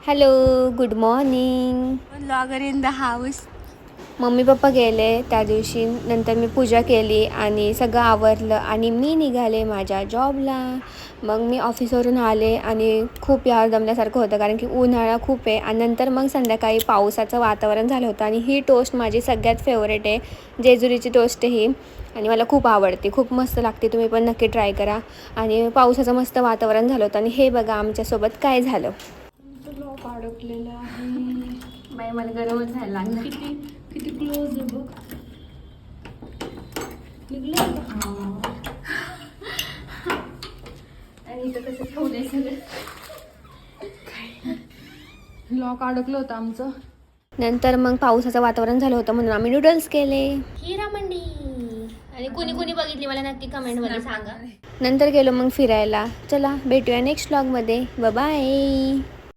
Hello, good morning. Blogger in the house. Mummy papa गेले त्या दिवशी, नंतर मी पूजा केली आणि सगळं आवरलं आणि मी निघाले माझ्या जॉबला. मग मी ऑफिसवरून आले आणि खूप यार दमल्यासारखं होतं, कारण की उन्हाळा खूप आहे. आणि नंतर मग संध्याकाळी पावसाचं वातावरण झालं होतं आणि ही टोस्ट माझी सगळ्यात फेवरेट आहे, जेजुरीची टोस्ट ही. आणि मला खूप आवडते, खूप मस्त लागते. तुम्ही पण नक्की ट्राय करा. आणि पावसाचं मस्त वातावरण झालं होतं आणि हे बघा आमच्यासोबत काय झालं. लॉक अडकलेलं आहे. बाई मला गरमच झालं लागलं. किती किती क्लोज आहे बघ. निघलं आणि इथं कसं ठेवलंय सगळं. लॉक अडकलं होतं आमचं. नंतर मग पावसाचं वातावरण झालं होतं म्हणून आम्ही नूडल्स केले. हिरा मंडी. आणि कुणी कुणी बघितली मला नक्की कमेंटमध्ये सांगा. नंतर गेलो मग फिरायला. चला भेटूया नेक्स्ट व्लॉगमध्ये. बाय.